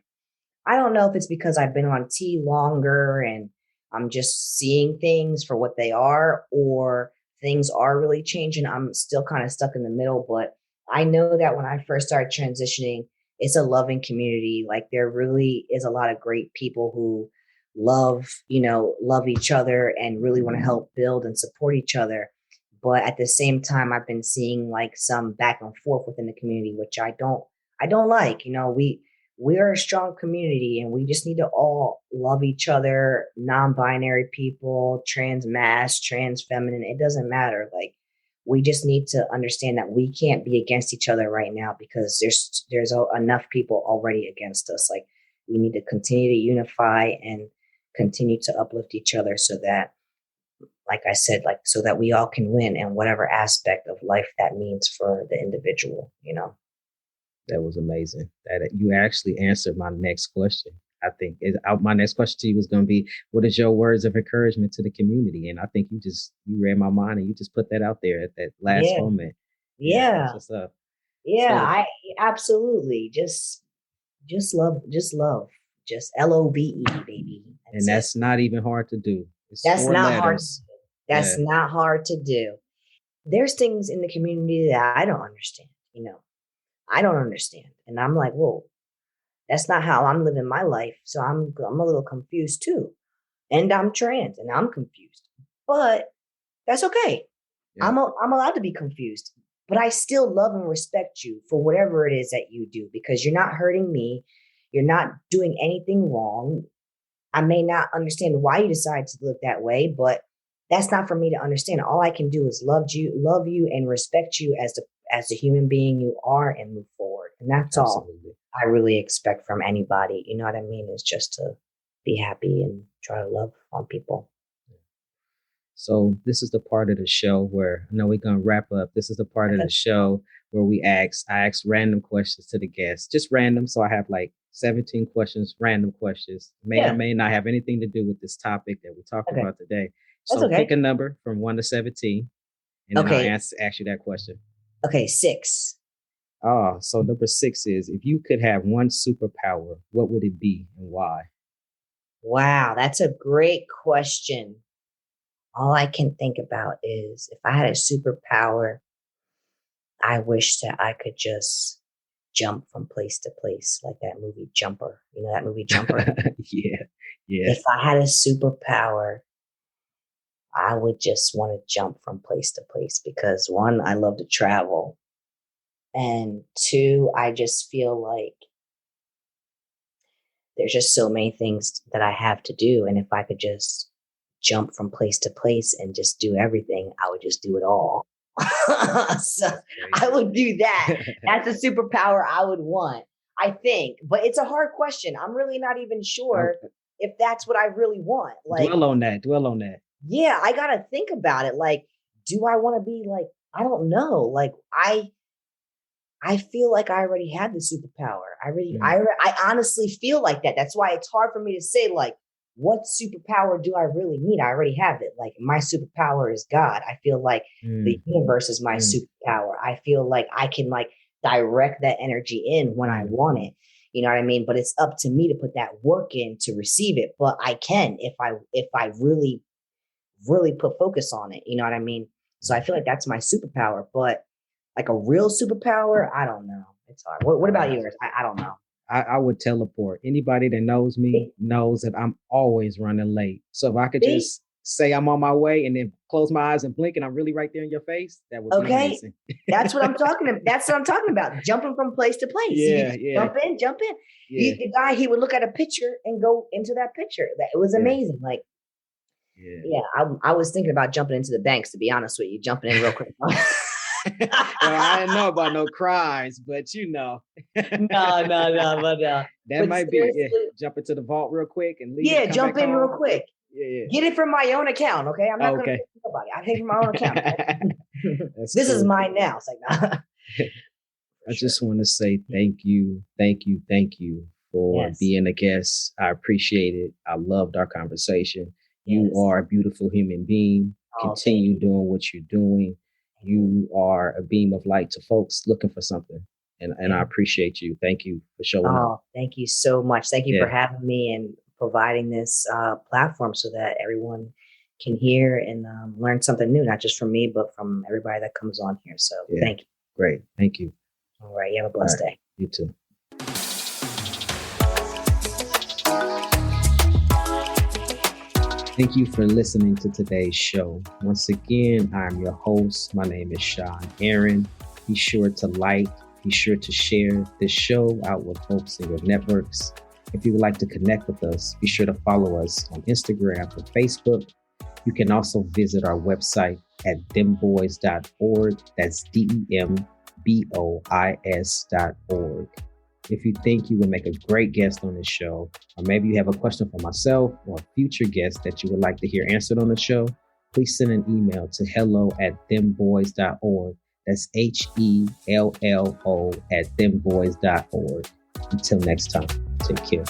I don't know if it's because I've been on T longer and I'm just seeing things for what they are, or things are really changing. I'm still kind of stuck in the middle, but I know that when I first started transitioning, it's a loving community. Like, there really is a lot of great people who love each other and really want to help build and support each other. But at the same time, I've been seeing like some back and forth within the community, which I don't like. We are a strong community, and we just need to all love each other. Non-binary people, trans mass, trans feminine, it doesn't matter. Like, we just need to understand that we can't be against each other right now, because there's enough people already against us. Like, we need to continue to unify and continue to uplift each other, so that, like I said, so that we all can win in whatever aspect of life that means for the individual, That was amazing. That you actually answered my next question. I think my next question to you was going to be, what is your words of encouragement to the community? And I think you read my mind, and you just put that out there at that last moment. Yeah. I absolutely just love, just LOVE, baby. That's not even hard to do. That's not hard. That's not hard to do. There's things in the community that I don't understand, I don't understand. And I'm like, whoa, that's not how I'm living my life. So I'm a little confused too. And I'm trans and I'm confused, but that's okay. Yeah. I'm allowed to be confused, but I still love and respect you for whatever it is that you do, because you're not hurting me. You're not doing anything wrong. I may not understand why you decide to look that way, but that's not for me to understand. All I can do is love you and respect you as the human being you are, and move forward. And that's Absolutely. All I really expect from anybody. You know what I mean? Is just to be happy and try to love on people. So this is the part of the show where, I know we're going to wrap up. This is the part of the show where I ask random questions to the guests, just random. So I have like 17 questions, random questions. May or may not have anything to do with this topic that we're talking about today. So pick a number from 1 to 17, and then I'll ask you that question. Okay, 6. Oh, so number 6 is, if you could have one superpower, what would it be and why? Wow, that's a great question. All I can think about is, if I had a superpower, I wish that I could just jump from place to place, like that movie Jumper. You know that movie Jumper? Yeah. If I had a superpower, I would just want to jump from place to place, because 1, I love to travel. And 2, I just feel like there's just so many things that I have to do. And if I could just jump from place to place and just do everything, I would just do it all. So I would do that. That's a superpower I would want, I think. But it's a hard question. I'm really not even sure if that's what I really want. Like, dwell on that. Yeah, I got to think about it. Like, do I want to be like, I don't know. Like, I feel like I already had the superpower. I honestly feel like that. That's why it's hard for me to say, like, what superpower do I really need? I already have it. Like, my superpower is God. I feel like the universe is my superpower. I feel like I can like direct that energy in when I want it. You know what I mean? But it's up to me to put that work in to receive it. But I can if I really, really put focus on it. You know what I mean? So I feel like that's my superpower. But like a real superpower, I don't know. It's hard. What about yours? I don't know. I would teleport. Anybody that knows me knows that I'm always running late. So if I could just say I'm on my way and then close my eyes and blink and I'm really right there in your face, that would be amazing. That's what I'm talking about. That's what I'm talking about. Jumping from place to place. Yeah. Jump in. Yeah. The guy, he would look at a picture and go into that picture. It was amazing. Like, I was thinking about jumping into the banks, to be honest with you, jumping in real quick. Well, I didn't know about no cries, but you know. No. That might be jump into the vault real quick and leave. Yeah, jump in real quick. Yeah. Get it from my own account, okay? I'm not going to pay nobody. I take it from my own account. This is mine now. It's like, nah. I just want to say thank you for being a guest. I appreciate it. I loved our conversation. You are a beautiful human being. Continue doing what you're doing. You are a beam of light to folks looking for something. And I appreciate you. Thank you for showing up. Thank you so much. Thank you for having me and providing this platform so that everyone can hear and learn something new, not just from me, but from everybody that comes on here. So thank you. Great. Thank you. All right. You have a blessed day. You too. Thank you for listening to today's show. Once again, I'm your host. My name is Sean Aaron. Be sure to like, be sure to share this show out with folks in your networks. If you would like to connect with us, be sure to follow us on Instagram or Facebook. You can also visit our website at dembois.org. That's DEMBOIS.org. If you think you would make a great guest on this show, or maybe you have a question for myself or a future guest that you would like to hear answered on the show, please send an email to hello@dembois.org. That's HELLO@dembois.org. Until next time, take care.